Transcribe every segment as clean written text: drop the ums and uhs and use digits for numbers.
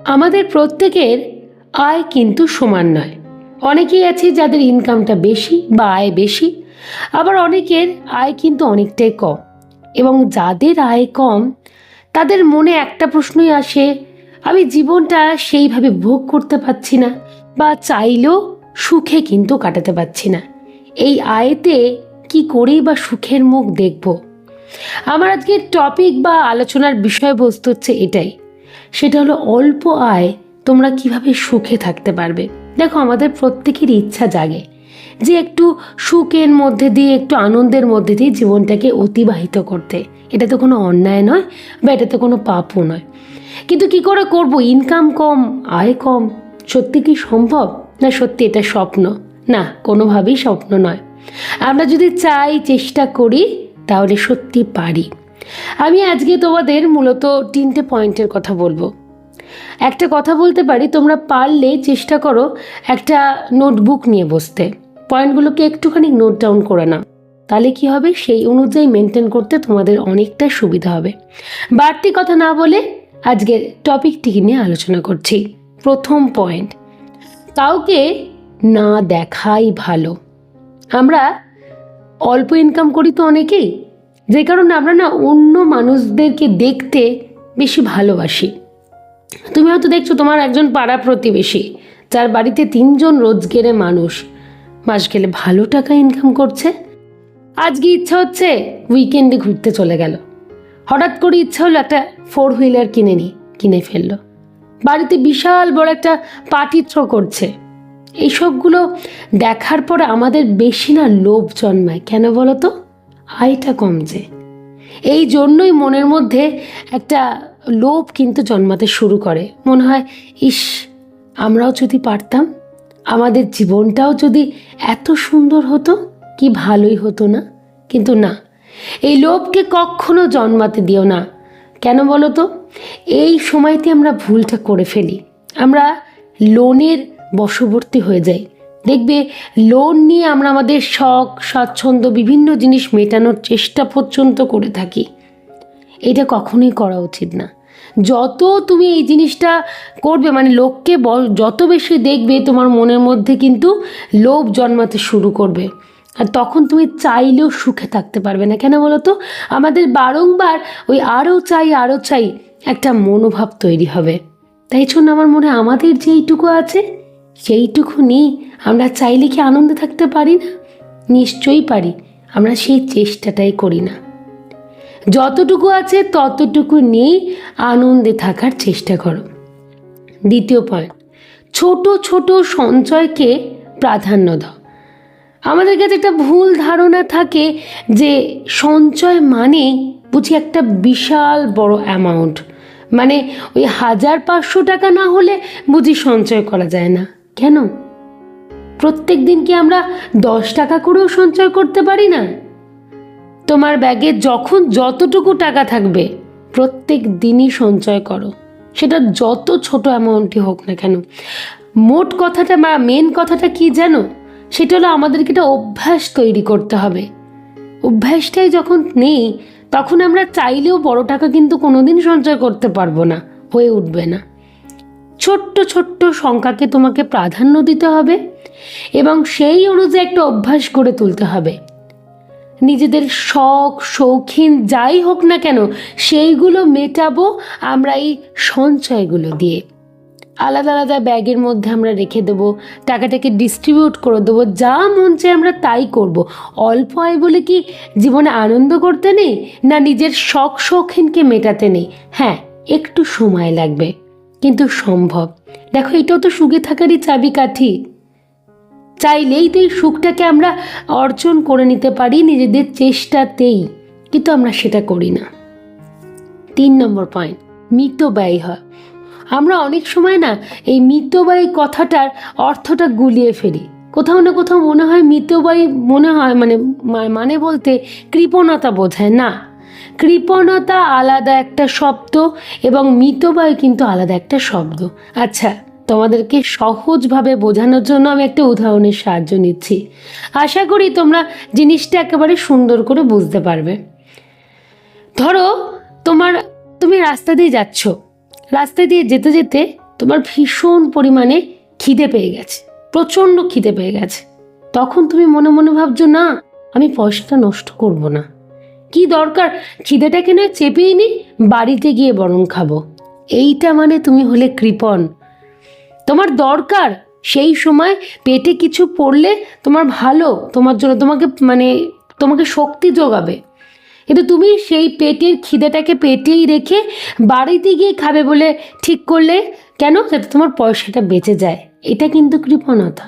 আমাদের প্রত্যেকের আয় কিন্তু সমান নয়। অনেকেই আছে যাদের ইনকামটা বেশি বা আয় বেশি, আবার অনেকের আয় কিন্তু অনেকটাই কম। এবং যাদের আয় কম তাদের মনে একটা প্রশ্নই আসে, আমি জীবনটা সেইভাবে ভোগ করতে পারছি না, বা চাইলেও সুখে কিন্তু কাটাতে পারছি না। এই আয়তে কি করেই বা সুখের মুখ দেখব? আমার আজকের টপিক বা আলোচনার বিষয়বস্তু হচ্ছে এটাই। সেটা হলো অল্প আয় তোমরা কিভাবে সুখে থাকতে পারবে। দেখো, আমাদের প্রত্যেকেরই ইচ্ছা জাগে যে একটু সুখের মধ্যে দিয়ে, একটু আনন্দের মধ্যে দিয়ে জীবনটাকে অতিবাহিত করতে। এটা তো কোনো অন্যায় নয়, বা এটা তো কোনো পাপও নয়। কিন্তু কি করে করব? ইনকাম কম, আয় কম। সত্যি কি সম্ভব? না সত্যি এটা স্বপ্ন? না, কোনোভাবেই স্বপ্ন নয়। আমরা যদি চাই, চেষ্টা করি, তাহলে সত্যি পারি। আমি আজকে তোমাদের মূলত 3টে পয়েন্টের কথা বলবো। একটা কথা বলতে পারি, তোমরা পারলে চেষ্টা করো একটা নোটবুক নিয়ে বসতে, পয়েন্টগুলোকে একটুখানি নোট ডাউন করে নাও। তাহলে কি হবে, সেই অনুযায়ী মেনটেন করতে তোমাদের অনেকটা সুবিধা হবে। বাড়তি কথা না বলে আজকের টপিকটিকে নিয়ে আলোচনা করছি। প্রথম পয়েন্ট, কাউকে না দেখাই ভালো। আমরা অল্প ইনকাম করি তো অনেকেই, যে কারণে আমরা না অন্য মানুষদেরকে দেখতে বেশি ভালোবাসি। তুমি হয়তো দেখছো তোমার একজন পাড়া প্রতিবেশী যার বাড়িতে 3জন রোজগেরে মানুষ মাস গেলে ভালো টাকা ইনকাম করছে। আজকে ইচ্ছা হচ্ছে উইকেন্ডে ঘুরতে চলে গেল, হঠাৎ করে ইচ্ছা হলো একটা 4 হুইলার কিনে ফেললো, বাড়িতে বিশাল বড় একটা পার্টি থ্রো করছে। এইসবগুলো দেখার পরে আমাদের বেশি না লোভ জন্মায়। কেন বলো তো? আয়টা কমছে। এই জন্যই মনের মধ্যে একটা লোভ কিন্তু জন্মাতে শুরু করে। মনে হয়, ইস, আমরাও যদি পারতাম, আমাদের জীবনটাও যদি এত সুন্দর হতো, কি ভালোই হতো না? কিন্তু না, এই লোভকে কখনো জন্মাতে দিও না। কেন বলো তো? এই সময়তে আমরা ভুলটা করে ফেলি। আমরা লোনের বশবর্তী হয়ে যাই। দেখবে, লোন নিয়ে আমরা আমাদের শখ, স্বাচ্ছন্দ্য, বিভিন্ন জিনিস মেটানোর চেষ্টা পর্যন্ত করে থাকি। এটা কখনোই করা উচিত না। যত তুমি এই জিনিসটা করবে, মানে লোককে যত বেশি দেখবে, তোমার মনের মধ্যে কিন্তু লোভ জন্মাতে শুরু করবে। আর তখন তুমি চাইলেও সুখে থাকতে পারবে না। কেন বলো তো? আমাদের বারংবার ওই আরও চাই একটা মনোভাব তৈরি হবে। তাই জন্য আমার মনে হয় আমাদের যেইটুকু আছে সেইটুকু নিয়ে আমরা চাইলে কি আনন্দে থাকতে পারি না? নিশ্চয়ই পারি। আমরা সেই চেষ্টাটাই করি না। যতটুকু আছে ততটুকু নিয়েই আনন্দে থাকার চেষ্টা করো। দ্বিতীয় পয়েন্ট, ছোট ছোট সঞ্চয়কে প্রাধান্য দাও। আমাদের কাছে একটা ভুল ধারণা থাকে যে সঞ্চয় মানে বুঝি একটা বিশাল বড় অ্যামাউন্ট, মানে ওই 1500 টাকা না হলে বুঝি সঞ্চয় করা যায় না। কেন? প্রত্যেক দিন কি আমরা 10 টাকা করেও সঞ্চয় করতে পারি না? তোমার ব্যাগে যখন যতটুকু টাকা থাকবে প্রত্যেক দিনই সঞ্চয় করো, সেটা যত ছোট অ্যামাউন্টই হোক না কেন। মোট কথাটা বা মেন কথাটা কি জানো? সেটা হলো আমাদেরকে একটা অভ্যাস তৈরি করতে হবে। অভ্যাসটাই যখন নেই, তখন আমরা চাইলেও বড় টাকা কিন্তু কোনোদিন সঞ্চয় করতে পারবো না, হয়ে উঠবে না। ছোট্ট ছোট্ট সংখ্যাকে তোমাকে প্রাধান্য দিতে হবে এবং সেই অনুযায়ী একটা অভ্যাস গড়ে তুলতে হবে। নিজেদের শখ, শৌখিন যাই হোক না কেন, সেইগুলো মেটাবো আমরা এই সঞ্চয়গুলো দিয়ে। আলাদা আলাদা ব্যাগের মধ্যে আমরা রেখে দেবো, টাকাটাকে ডিস্ট্রিবিউট করে দেবো, যা মন চায় আমরা তাই করব। অল্প আয় বলে কি জীবনে আনন্দ করতে নেই? না নিজের শখ শৌখিনকে মেটাতে নেই? হ্যাঁ, একটু সময় লাগবে, কিন্তু সম্ভব। দেখো, এটাও তো সুখে থাকারই চাবিকাঠি। চাইলেই তো এই সুখটাকে আমরা অর্জন করে নিতে পারি নিজেদের চেষ্টাতেই, কিন্তু আমরা সেটা করি না। 3 নম্বর পয়েন্ট, মিতব্যয়ী হয়। আমরা অনেক সময় না এই মিতব্যয়ী কথাটার অর্থটা গুলিয়ে ফেলি। কোথাও না কোথাও মনে হয় মিতব্যয়ী মনে হয় মানে বলতে কৃপণতা বোঝায় না। কৃপণতা আলাদা একটা শব্দ এবং মিতব্যয় কিন্তু আলাদা একটা শব্দ। আচ্ছা, তোমাদেরকে সহজভাবে বোঝানোর জন্য আমি একটা উদাহরণের সাহায্য নিচ্ছি। আশা করি তোমরা জিনিসটা একেবারে সুন্দর করে বুঝতে পারবে। ধরো তুমি রাস্তা দিয়ে যাচ্ছ, রাস্তা দিয়ে যেতে যেতে তোমার ভীষণ পরিমাণে খিদে পেয়ে গেছে, প্রচণ্ড খিদে পেয়ে গেছে, তখন তুমি মনে মনে ভাবছো না আমি পয়সাটা নষ্ট করব না, কি দরকার খিদেটাকে নয় চেপেই নি, বাড়িতে গিয়ে বরং খাবো। এইটা মানে তুমি হলে কৃপণ। তোমার দরকার সেই সময় পেটে কিছু পড়লে তোমার ভালো, তোমার জন্য তোমাকে শক্তি যোগাবে, কিন্তু তুমি সেই পেটের খিদেটাকে পেটেই রেখে বাড়িতে গিয়ে খাবে বলে ঠিক করলে কেন, যাতে তোমার পয়সাটা বেঁচে যায়। এটা কিন্তু কৃপণতা।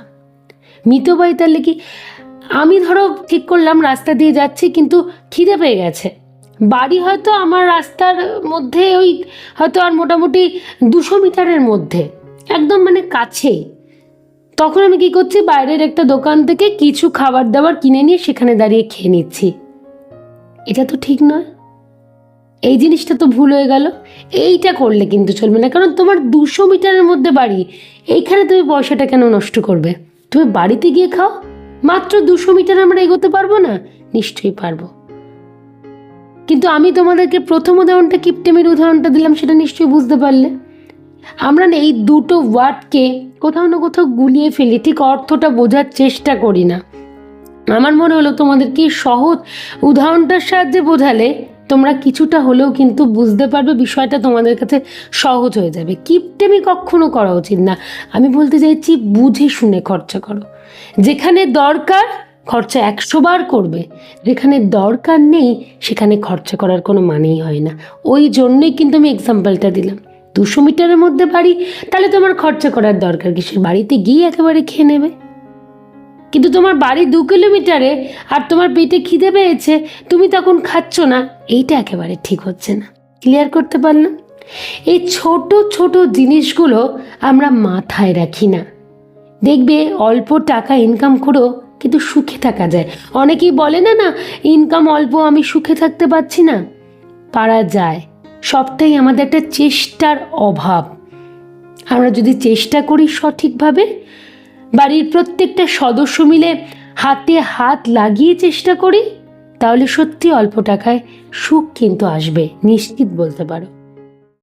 মিতবাই তাহলে কি, আমি ধরো ঠিক করলাম রাস্তা দিয়ে যাচ্ছি কিন্তু খিদে পেয়ে গেছে, বাড়ি হয়তো আমার রাস্তার মধ্যে ওই হয়তো আর মোটামুটি 200 মিটারের মধ্যে, একদম কাছেই, তখন আমি কি করছি, বাইরের একটা দোকান থেকে কিছু খাবার দাবার কিনে নিয়ে সেখানে দাঁড়িয়ে খেয়ে নিচ্ছি। এটা তো ঠিক নয়, এই জিনিসটা তো ভুল হয়ে গেল। এইটা করলে কিন্তু চলবে না, কারণ তোমার 200 মিটারের মধ্যে বাড়ি, এইখানে তুমি পয়সাটা কেন নষ্ট করবে? তুমি বাড়িতে গিয়ে খাও। মাত্র 200 মিটার আমরা এগোতে পারবো না? নিশ্চয়ই পারবো। কিন্তু আমি তোমাদেরকে প্রথম উদাহরণটা, কিপটেমির উদাহরণটা দিলাম, সেটা নিশ্চয়ই বুঝতে পারলে। আমরা না এই দুটো ওয়ার্ডকে কোথাও না কোথাও গুলিয়ে ফেলি, ঠিক অর্থটা বোঝার চেষ্টা করি না। আমার মনে হলো তোমাদেরকে সহজ উদাহরণটার সাহায্যে বোঝালে তোমরা কিছুটা হলেও কিন্তু বুঝতে পারবে, বিষয়টা তোমাদের কাছে সহজ হয়ে যাবে। কিপটেমি কখনো করা উচিত না। আমি বলতে চাইছি বুঝে শুনে খরচা করো। যেখানে দরকার খরচা 100 বার করবে, যেখানে দরকার নেই সেখানে খরচা করার কোনো মানেই হয় না। ওই জন্যই কিন্তু আমি এক্সাম্পলটা দিলাম। 200 মিটারের মধ্যে বাড়ি, তাহলে তোমার খরচা করার দরকার কিসের? বাড়িতে গিয়ে একেবারে খেয়ে নেবে। কিন্তু তোমার বাড়ি 2 কিলোমিটারে আর তোমার পেটে খিদে পেয়েছে, তুমি তখন খাচ্ছ না, এইটা একেবারে ঠিক হচ্ছে না। ক্লিয়ার করতে পারলাম? এই ছোট ছোট জিনিসগুলো আমরা মাথায় রাখি না। দেখবে অল্প টাকা ইনকাম করেও কিন্তু সুখে থাকা যায়। অনেকেই বলে না না ইনকাম অল্প, আমি সুখে থাকতে পারছি না। পারা যায়, সবটাই আমাদের একটা চেষ্টার অভাব। আমরা যদি চেষ্টা করি সঠিকভাবে, বাড়ির প্রত্যেকটা সদস্য মিলে হাতে হাত লাগিয়ে চেষ্টা করি, তাহলে সত্যি অল্প টাকায় সুখ কিন্তু আসবে, নিশ্চিত বলতে পারো।